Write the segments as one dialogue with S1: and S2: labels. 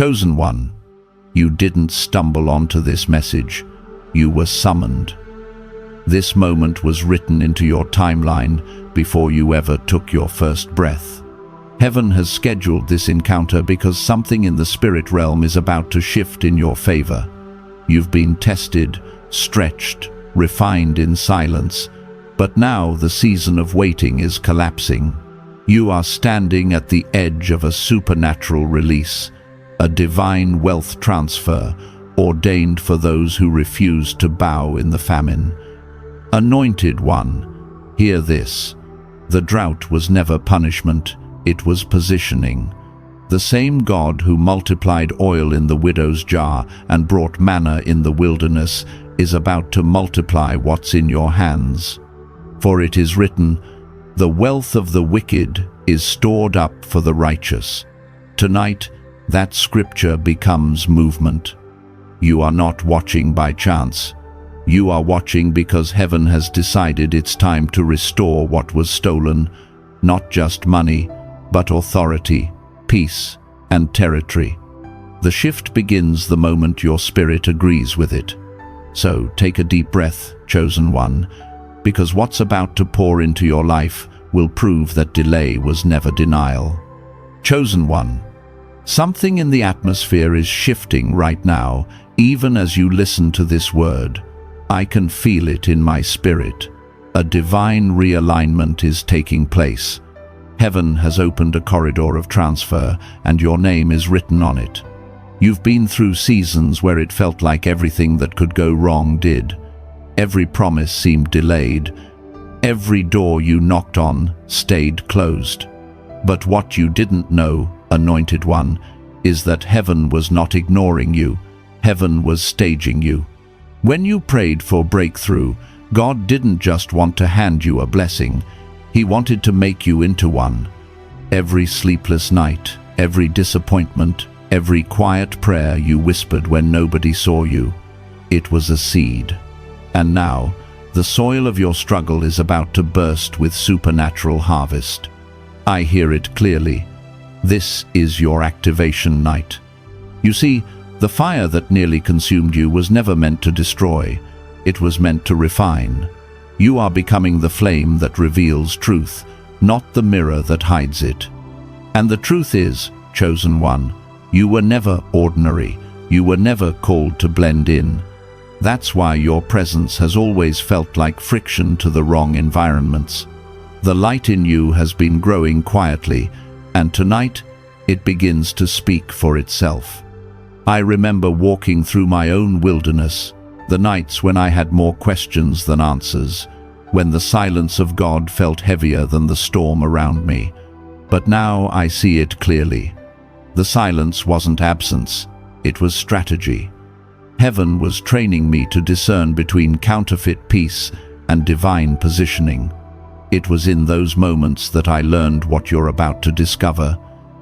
S1: Chosen one, you didn't stumble onto this message. You were summoned. This moment was written into your timeline before you ever took your first breath. Heaven has scheduled this encounter because something in the spirit realm is about to shift in your favor. You've been tested, stretched, refined in silence, but now the season of waiting is collapsing. You are standing at the edge of a supernatural release, a divine wealth transfer ordained for those who refuse to bow in the famine. Anointed one, hear this. The drought was never punishment, it was positioning. The same God who multiplied oil in the widow's jar and brought manna in the wilderness is about to multiply what's in your hands. For it is written, "The wealth of the wicked is stored up for the righteous." Tonight, that scripture becomes movement. You are not watching by chance. You are watching because heaven has decided it's time to restore what was stolen, not just money, but authority, peace, and territory. The shift begins the moment your spirit agrees with it. So take a deep breath, chosen one, because what's about to pour into your life will prove that delay was never denial. Chosen one, something in the atmosphere is shifting right now, even as you listen to this word. I can feel it in my spirit. A divine realignment is taking place. Heaven has opened a corridor of transfer, and your name is written on it. You've been through seasons where it felt like everything that could go wrong did. Every promise seemed delayed. Every door you knocked on stayed closed. But what you didn't know, anointed one, is that heaven was not ignoring you. Heaven was staging you. When you prayed for breakthrough, God didn't just want to hand you a blessing. He wanted to make you into one. Every sleepless night, every disappointment, every quiet prayer you whispered when nobody saw you, it was a seed. And now, the soil of your struggle is about to burst with supernatural harvest. I hear it clearly. This is your activation night. You see, the fire that nearly consumed you was never meant to destroy. It was meant to refine. You are becoming the flame that reveals truth, not the mirror that hides it. And the truth is, chosen one, you were never ordinary. You were never called to blend in. That's why your presence has always felt like friction to the wrong environments. The light in you has been growing quietly, and tonight it begins to speak for itself. I remember walking through my own wilderness, the nights when I had more questions than answers, when the silence of God felt heavier than the storm around me. But now I see it clearly. The silence wasn't absence, it was strategy. Heaven was training me to discern between counterfeit peace and divine positioning. It was in those moments that I learned what you're about to discover,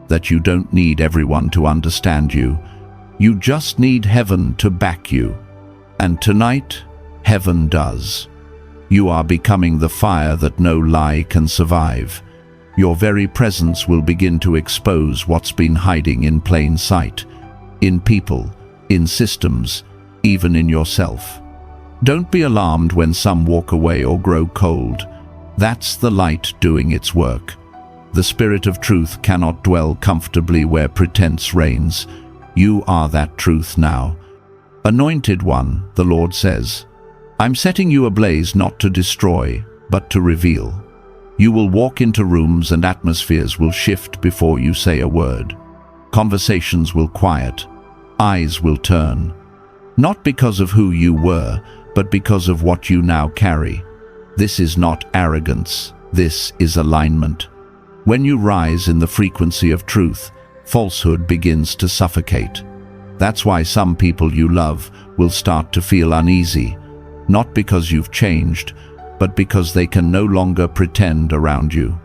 S1: that you don't need everyone to understand you. You just need heaven to back you. And tonight, heaven does. You are becoming the fire that no lie can survive. Your very presence will begin to expose what's been hiding in plain sight, in people, in systems, even in yourself. Don't be alarmed when some walk away or grow cold. That's the light doing its work. The Spirit of truth cannot dwell comfortably where pretense reigns. You are that truth now. Anointed one, the Lord says, I'm setting you ablaze not to destroy, but to reveal. You will walk into rooms and atmospheres will shift before you say a word. Conversations will quiet. Eyes will turn. Not because of who you were, but because of what you now carry. This is not arrogance. This is alignment. When you rise in the frequency of truth, falsehood begins to suffocate. That's why some people you love will start to feel uneasy, not because you've changed, but because they can no longer pretend around you.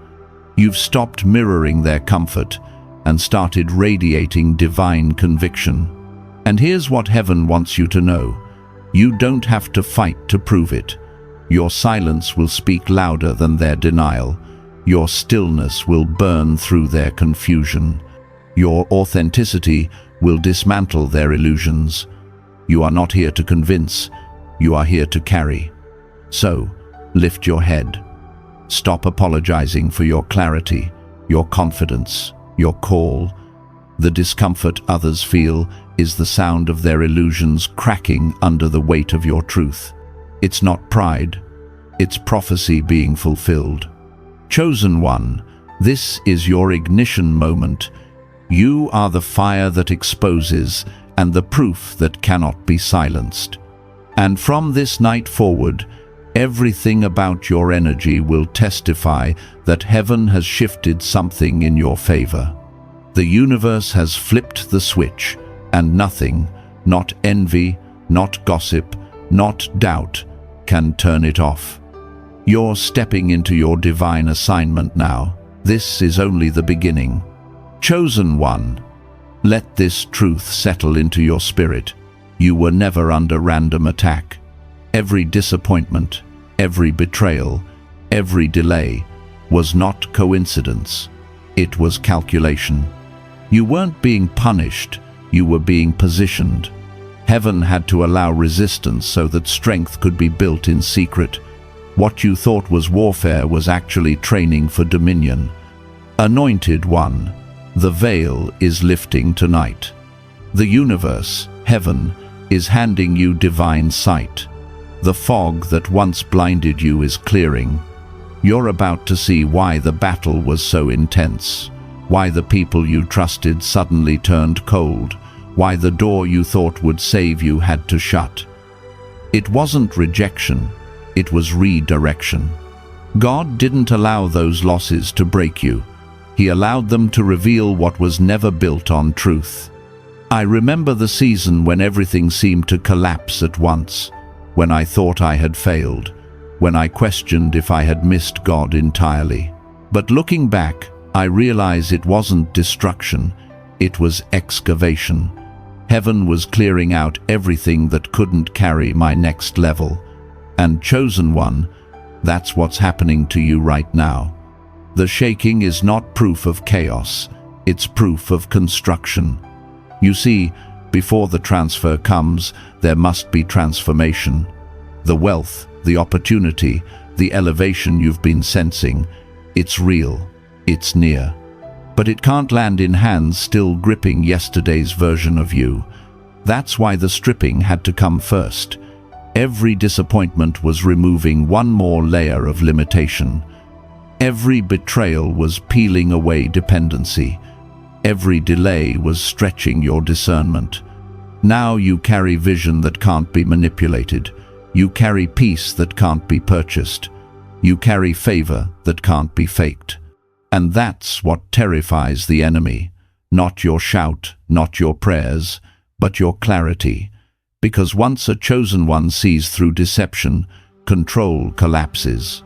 S1: You've stopped mirroring their comfort and started radiating divine conviction. And here's what heaven wants you to know. You don't have to fight to prove it. Your silence will speak louder than their denial. Your stillness will burn through their confusion. Your authenticity will dismantle their illusions. You are not here to convince, you are here to carry. So, lift your head. Stop apologizing for your clarity, your confidence, your call. The discomfort others feel is the sound of their illusions cracking under the weight of your truth. It's not pride, it's prophecy being fulfilled. Chosen one, this is your ignition moment. You are the fire that exposes and the proof that cannot be silenced. And from this night forward, everything about your energy will testify that heaven has shifted something in your favor. The universe has flipped the switch, and nothing, not envy, not gossip, not doubt, can turn it off. You're stepping into your divine assignment now. This is only the beginning. Chosen one, let this truth settle into your spirit. You were never under random attack. Every disappointment, every betrayal, every delay was not coincidence. It was calculation. You weren't being punished, you were being positioned. Heaven had to allow resistance so that strength could be built in secret. What you thought was warfare was actually training for dominion. Anointed one, the veil is lifting tonight. The universe, heaven, is handing you divine sight. The fog that once blinded you is clearing. You're about to see why the battle was so intense, why the people you trusted suddenly turned cold, why the door you thought would save you had to shut. It wasn't rejection, it was redirection. God didn't allow those losses to break you. He allowed them to reveal what was never built on truth. I remember the season when everything seemed to collapse at once, when I thought I had failed, when I questioned if I had missed God entirely. But looking back, I realize it wasn't destruction, it was excavation. Heaven was clearing out everything that couldn't carry my next level. And chosen one, that's what's happening to you right now. The shaking is not proof of chaos, it's proof of construction. You see, before the transfer comes, there must be transformation. The wealth, the opportunity, the elevation you've been sensing, it's real, it's near. But it can't land in hands still gripping yesterday's version of you. That's why the stripping had to come first. Every disappointment was removing one more layer of limitation. Every betrayal was peeling away dependency. Every delay was stretching your discernment. Now you carry vision that can't be manipulated. You carry peace that can't be purchased. You carry favor that can't be faked. And that's what terrifies the enemy. Not your shout, not your prayers, but your clarity. Because once a chosen one sees through deception, control collapses.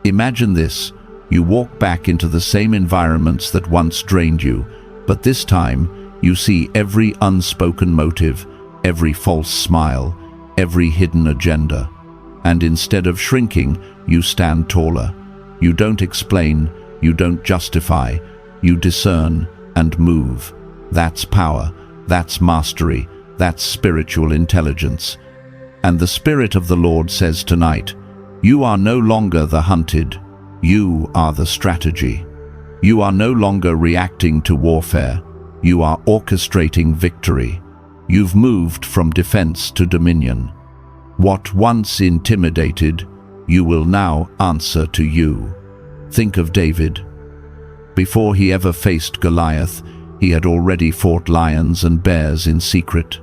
S1: Imagine this. You walk back into the same environments that once drained you, but this time you see every unspoken motive, every false smile, every hidden agenda. And instead of shrinking, you stand taller. You don't explain, you don't justify, you discern and move. That's power, that's mastery, that's spiritual intelligence. And the Spirit of the Lord says tonight, you are no longer the hunted, you are the strategy. You are no longer reacting to warfare, you are orchestrating victory. You've moved from defense to dominion. What once intimidated, you will now answer to you. Think of David. Before he ever faced Goliath, he had already fought lions and bears in secret.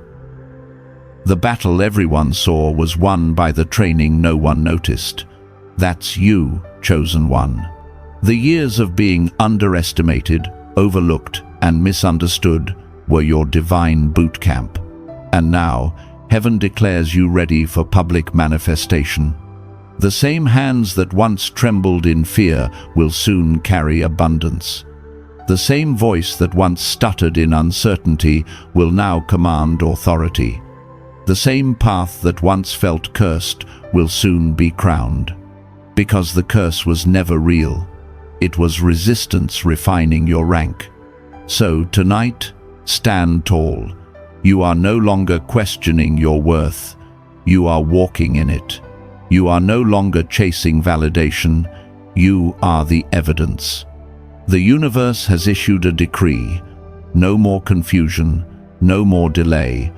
S1: The battle everyone saw was won by the training no one noticed. That's you, chosen one. The years of being underestimated, overlooked, and misunderstood were your divine boot camp. And now, heaven declares you ready for public manifestation. The same hands that once trembled in fear will soon carry abundance. The same voice that once stuttered in uncertainty will now command authority. The same path that once felt cursed will soon be crowned. Because the curse was never real. It was resistance refining your rank. So tonight, stand tall. You are no longer questioning your worth. You are walking in it. You are no longer chasing validation. You are the evidence. The universe has issued a decree. No more confusion, no more delay,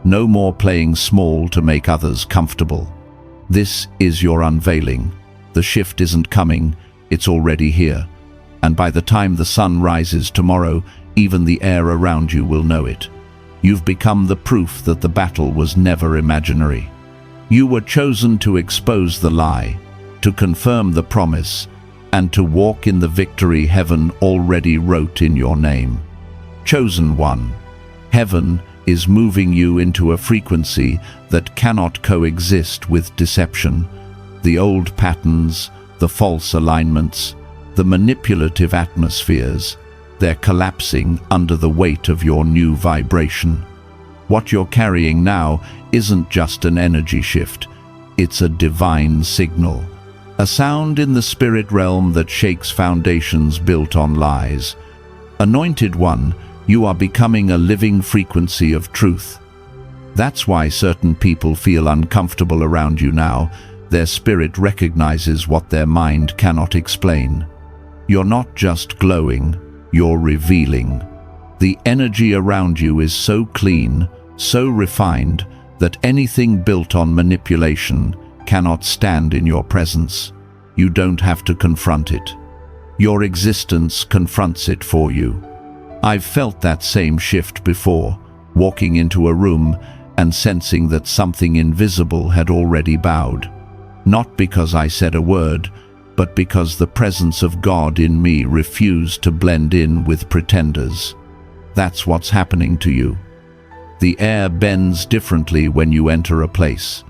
S1: no more playing small to make others comfortable. This is your unveiling. The shift isn't coming, it's already here. And by the time the sun rises tomorrow, even the air around you will know it. You've become the proof that the battle was never imaginary. You were chosen to expose the lie, to confirm the promise, and to walk in the victory heaven already wrote in your name. Chosen one, heaven is moving you into a frequency that cannot coexist with deception. The old patterns, the false alignments, the manipulative atmospheres, they're collapsing under the weight of your new vibration. What you're carrying now isn't just an energy shift, it's a divine signal. A sound in the spirit realm that shakes foundations built on lies. Anointed one, you are becoming a living frequency of truth. That's why certain people feel uncomfortable around you now. Their spirit recognizes what their mind cannot explain. You're not just glowing, you're revealing. The energy around you is so clean, so refined, that anything built on manipulation cannot stand in your presence. You don't have to confront it. Your existence confronts it for you. I've felt that same shift before, walking into a room and sensing that something invisible had already bowed. Not because I said a word, but because the presence of God in me refused to blend in with pretenders. That's what's happening to you. The air bends differently when you enter a place.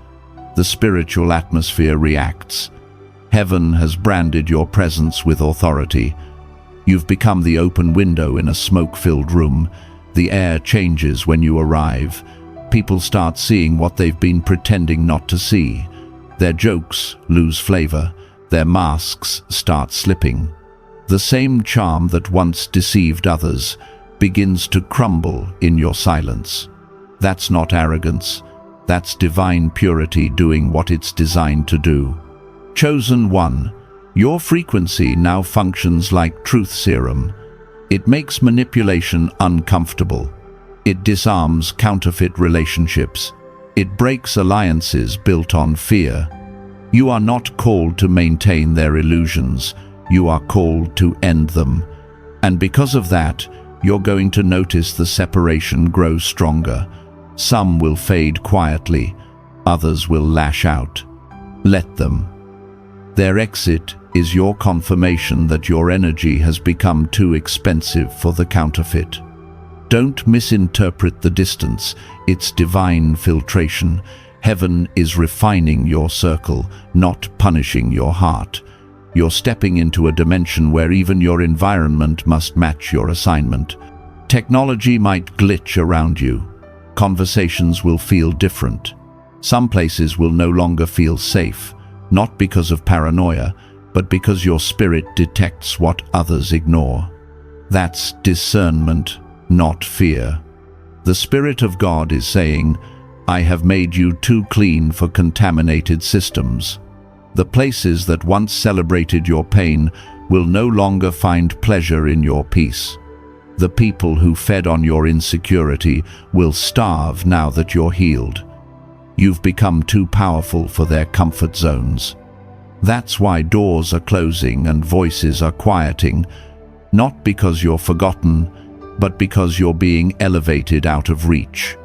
S1: The spiritual atmosphere reacts. Heaven has branded your presence with authority. You've become the open window in a smoke-filled room. The air changes when you arrive. People start seeing what they've been pretending not to see. Their jokes lose flavor. Their masks start slipping. The same charm that once deceived others begins to crumble in your silence. That's not arrogance. That's divine purity doing what it's designed to do. Chosen one, your frequency now functions like truth serum. It makes manipulation uncomfortable. It disarms counterfeit relationships. It breaks alliances built on fear. You are not called to maintain their illusions. You are called to end them. And because of that, you're going to notice the separation grow stronger. Some will fade quietly, others will lash out. Let them. Their exit is your confirmation that your energy has become too expensive for the counterfeit. Don't misinterpret the distance, it's divine filtration. Heaven is refining your circle, not punishing your heart. You're stepping into a dimension where even your environment must match your assignment. Technology might glitch around you. Conversations will feel different. Some places will no longer feel safe, not because of paranoia, but because your spirit detects what others ignore. That's discernment, not fear. The Spirit of God is saying, I have made you too clean for contaminated systems. The places that once celebrated your pain will no longer find pleasure in your peace. The people who fed on your insecurity will starve now that you're healed. You've become too powerful for their comfort zones. That's why doors are closing and voices are quieting, not because you're forgotten, but because you're being elevated out of reach.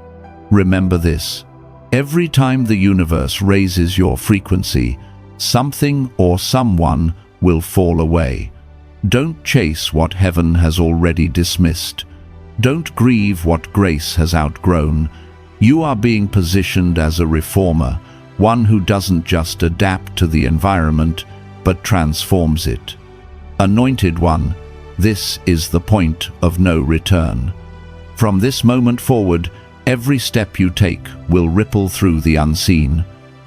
S1: Remember this: every time the universe raises your frequency, something or someone will fall away. Don't chase what heaven has already dismissed. Don't grieve what grace has outgrown. You are being positioned as a reformer, one who doesn't just adapt to the environment, but transforms it. Anointed one, this is the point of no return. From this moment forward, every step you take will ripple through the unseen.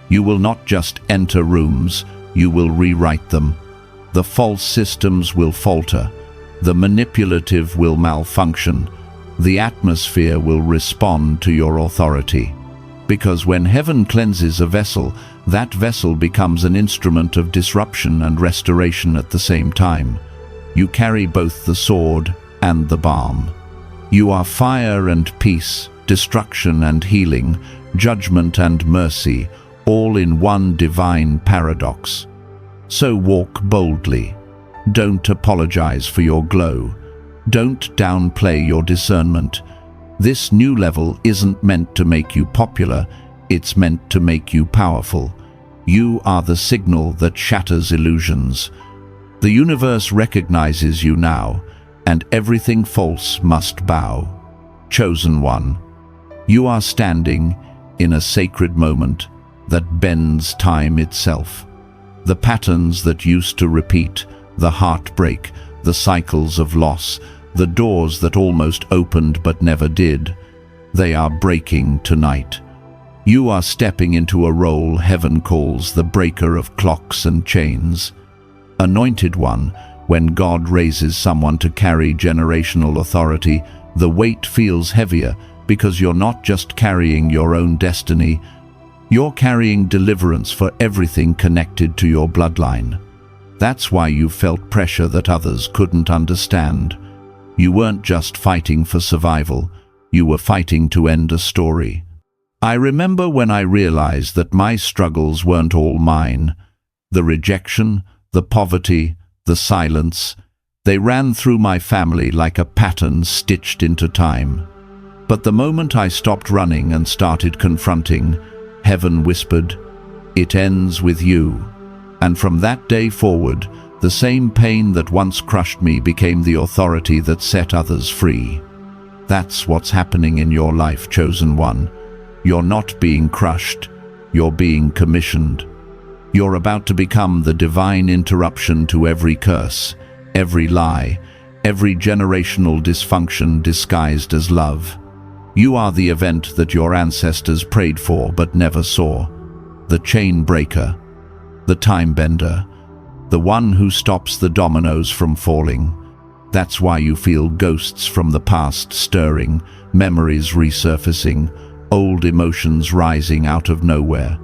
S1: You will not just enter rooms, you will rewrite them. The false systems will falter, the manipulative will malfunction, The atmosphere will respond to your authority. Because when heaven cleanses a vessel, that vessel becomes an instrument of disruption and restoration at the same time. You carry both the sword and the balm. You are fire and peace, destruction and healing, judgment and mercy, all in one divine paradox. So walk boldly. Don't apologize for your glow. Don't downplay your discernment. This new level isn't meant to make you popular, it's meant to make you powerful. You are the signal that shatters illusions. The universe recognizes you now, and everything false must bow. Chosen one, you are standing in a sacred moment that bends time itself. The patterns that used to repeat, the heartbreak, the cycles of loss, the doors that almost opened but never did, they are breaking tonight. You are stepping into a role heaven calls the breaker of clocks and chains. Anointed one, when God raises someone to carry generational authority, the weight feels heavier because you're not just carrying your own destiny, you're carrying deliverance for everything connected to your bloodline. That's why you felt pressure that others couldn't understand. You weren't just fighting for survival, you were fighting to end a story. I remember when I realized that my struggles weren't all mine. The rejection, the poverty, the silence, they ran through my family like a pattern stitched into time. But the moment I stopped running and started confronting, heaven whispered, "It ends with you." And from that day forward, the same pain that once crushed me became the authority that set others free. That's what's happening in your life, chosen one. You're not being crushed, you're being commissioned. You're about to become the divine interruption to every curse, every lie, every generational dysfunction disguised as love. You are the event that your ancestors prayed for but never saw. The chain breaker, the time bender, the one who stops the dominoes from falling. That's why you feel ghosts from the past stirring, memories resurfacing, old emotions rising out of nowhere.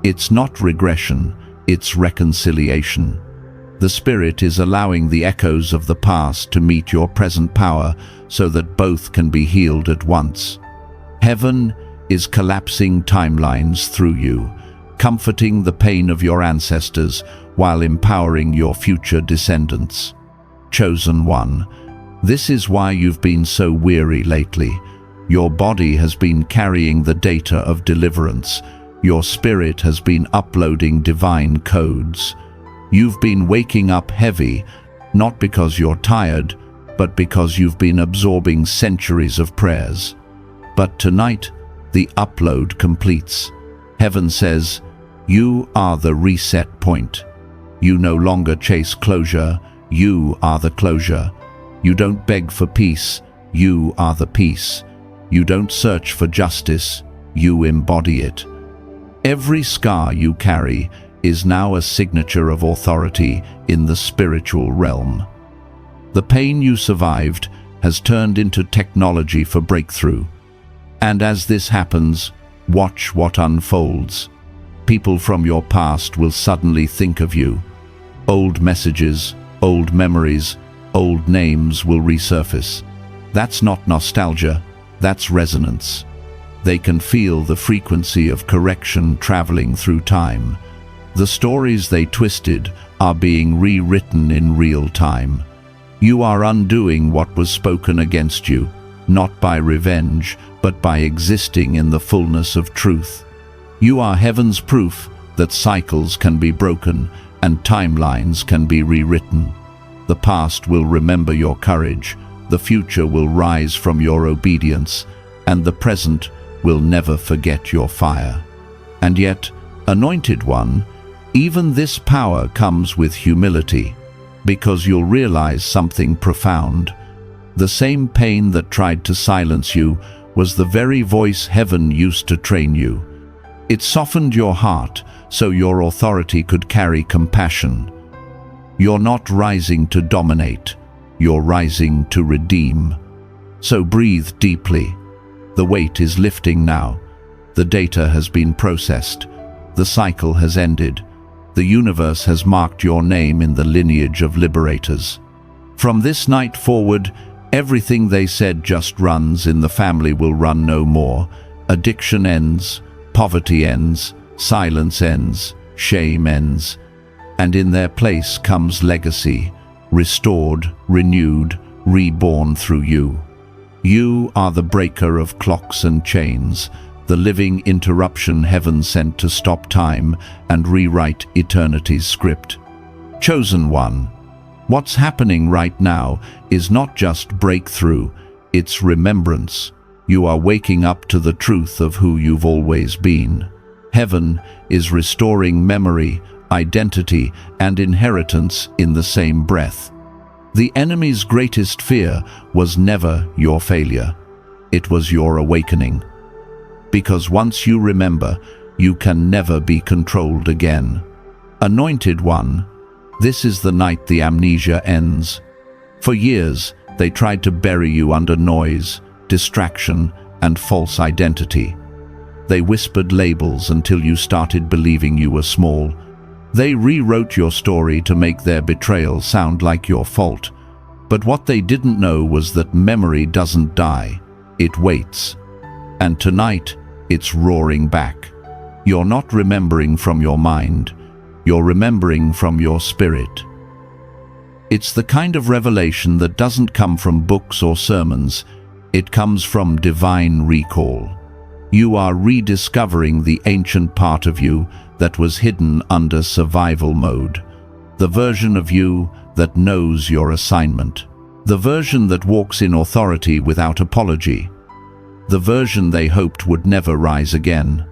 S1: It's not regression, it's reconciliation. The Spirit is allowing the echoes of the past to meet your present power so that both can be healed at once. Heaven is collapsing timelines through you, comforting the pain of your ancestors while empowering your future descendants. Chosen one, this is why you've been so weary lately. Your body has been carrying the data of deliverance. Your spirit has been uploading divine codes. You've been waking up heavy, not because you're tired, but because you've been absorbing centuries of prayers. But tonight, the upload completes. Heaven says, you are the reset point. You no longer chase closure, you are the closure. You don't beg for peace, you are the peace. You don't search for justice, you embody it. Every scar you carry is now a signature of authority in the spiritual realm. The pain you survived has turned into technology for breakthrough. And as this happens, watch what unfolds. People from your past will suddenly think of you. Old messages, old memories, old names will resurface. That's not nostalgia, that's resonance. They can feel the frequency of correction traveling through time. The stories they twisted are being rewritten in real time. You are undoing what was spoken against you, not by revenge, but by existing in the fullness of truth. You are heaven's proof that cycles can be broken and timelines can be rewritten. The past will remember your courage, the future will rise from your obedience, and the present will never forget your fire. And yet, Anointed One, even this power comes with humility, because you'll realize something profound. The same pain that tried to silence you was the very voice heaven used to train you. It softened your heart so your authority could carry compassion. You're not rising to dominate, you're rising to redeem. So breathe deeply. The weight is lifting now. The data has been processed. The cycle has ended. The universe has marked your name in the lineage of liberators. From this night forward, everything they said just runs in the family will run no more. Addiction ends, poverty ends, silence ends, shame ends, and in their place comes legacy, restored, renewed, reborn through you. You are the breaker of clocks and chains, the living interruption heaven sent to stop time and rewrite eternity's script. Chosen one, what's happening right now is not just breakthrough, it's remembrance. You are waking up to the truth of who you've always been. Heaven is restoring memory, identity, and inheritance in the same breath. The enemy's greatest fear was never your failure. It was your awakening. Because once you remember, you can never be controlled again. Anointed one, this is the night the amnesia ends. For years, they tried to bury you under noise, distraction, and false identity. They whispered labels until you started believing you were small. They rewrote your story to make their betrayal sound like your fault. But what they didn't know was that memory doesn't die, it waits. And tonight, it's roaring back. You're not remembering from your mind, you're remembering from your spirit. It's the kind of revelation that doesn't come from books or sermons, it comes from divine recall. You are rediscovering the ancient part of you that was hidden under survival mode. The version of you that knows your assignment. The version that walks in authority without apology. The version they hoped would never rise again.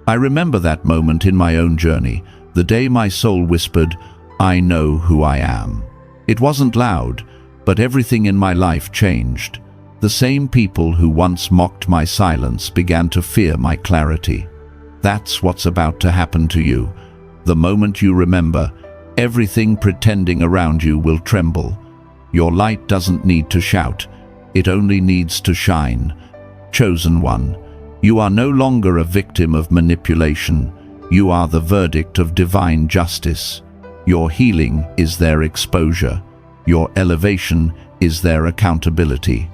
S1: I remember that moment in my own journey, the day my soul whispered, "I know who I am." It wasn't loud, but everything in my life changed. The same people who once mocked my silence began to fear my clarity. That's what's about to happen to you. The moment you remember, everything pretending around you will tremble. Your light doesn't need to shout, it only needs to shine. Chosen one, you are no longer a victim of manipulation. You are the verdict of divine justice. Your healing is their exposure. Your elevation is their accountability.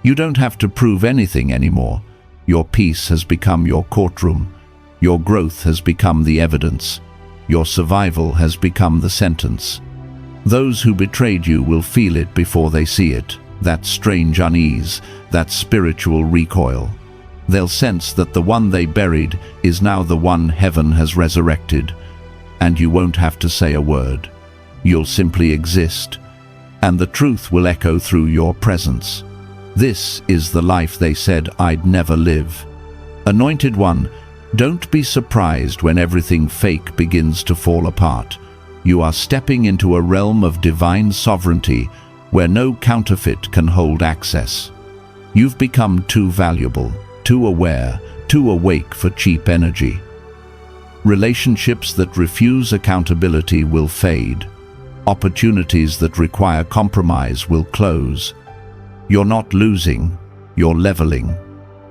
S1: You don't have to prove anything anymore. Your peace has become your courtroom. Your growth has become the evidence. Your survival has become the sentence. Those who betrayed you will feel it before they see it, that strange unease, that spiritual recoil. They'll sense that the one they buried is now the one heaven has resurrected, and you won't have to say a word. You'll simply exist, and the truth will echo through your presence. This is the life they said I'd never live. Anointed one, don't be surprised when everything fake begins to fall apart. You are stepping into a realm of divine sovereignty where no counterfeit can hold access. You've become too valuable, too aware, too awake for cheap energy. Relationships that refuse accountability will fade. Opportunities that require compromise will close. You're not losing, you're leveling.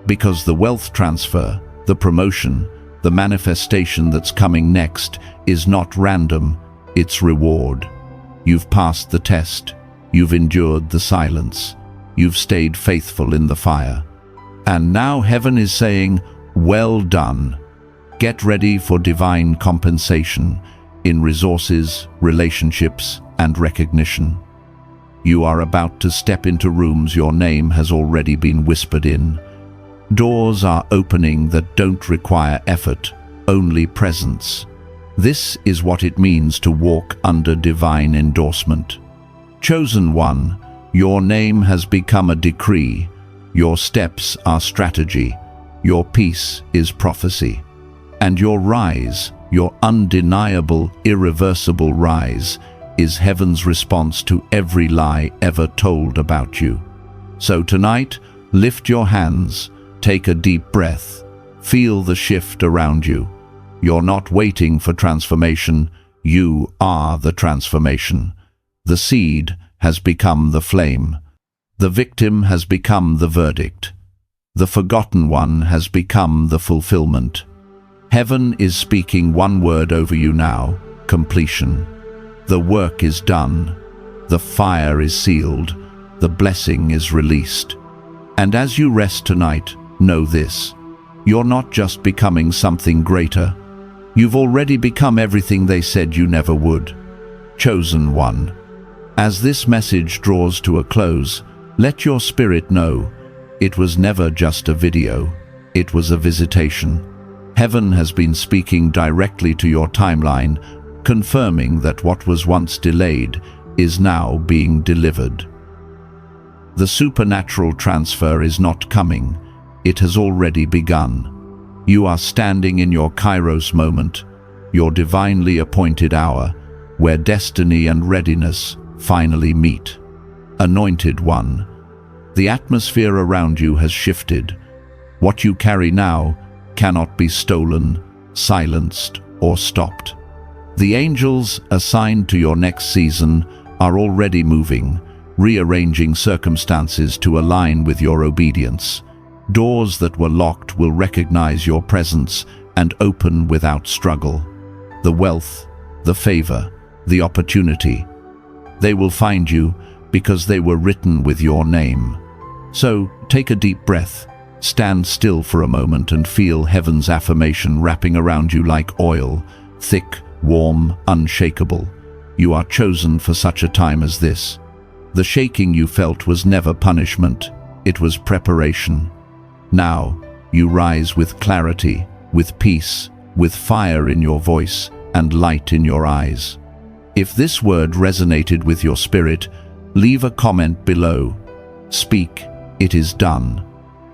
S1: Because the wealth transfer, the promotion, the manifestation that's coming next is not random, it's reward. You've passed the test, you've endured the silence, you've stayed faithful in the fire. And now heaven is saying, well done. Get ready for divine compensation in resources, relationships, and recognition. You are about to step into rooms your name has already been whispered in. Doors are opening that don't require effort, only presence. This is what it means to walk under divine endorsement. Chosen one, your name has become a decree. Your steps are strategy. Your peace is prophecy. And your rise, your undeniable, irreversible rise, is heaven's response to every lie ever told about you. So tonight, lift your hands, take a deep breath, feel the shift around you. You're not waiting for transformation, you are the transformation. The seed has become the flame. The victim has become the verdict. The forgotten one has become the fulfillment. Heaven is speaking one word over you now: completion. The work is done. The fire is sealed. The blessing is released. And as you rest tonight, know this: you're not just becoming something greater. You've already become everything they said you never would. Chosen one. As this message draws to a close, let your spirit know it was never just a video. It was a visitation. Heaven has been speaking directly to your timeline, confirming that what was once delayed is now being delivered. The supernatural transfer is not coming. It has already begun. You are standing in your Kairos moment, your divinely appointed hour, where destiny and readiness finally meet. Anointed one, the atmosphere around you has shifted. What you carry now cannot be stolen, silenced, or stopped. The angels assigned to your next season are already moving, rearranging circumstances to align with your obedience. Doors that were locked will recognize your presence and open without struggle. The wealth, the favor, the opportunity, they will find you because they were written with your name. So take a deep breath, stand still for a moment and feel heaven's affirmation wrapping around you like oil, thick, warm, unshakable. You are chosen for such a time as this. The shaking you felt was never punishment, it was preparation. Now, you rise with clarity, with peace, with fire in your voice and light in your eyes. If this word resonated with your spirit, leave a comment below. Speak, "It is done,"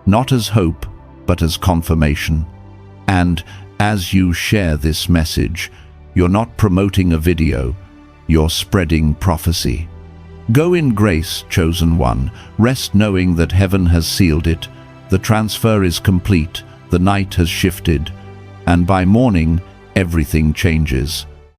S1: not as hope, but as confirmation. And as you share this message, you're not promoting a video, you're spreading prophecy. Go in grace, chosen one. Rest knowing that heaven has sealed it. The transfer is complete, the night has shifted, and by morning, everything changes.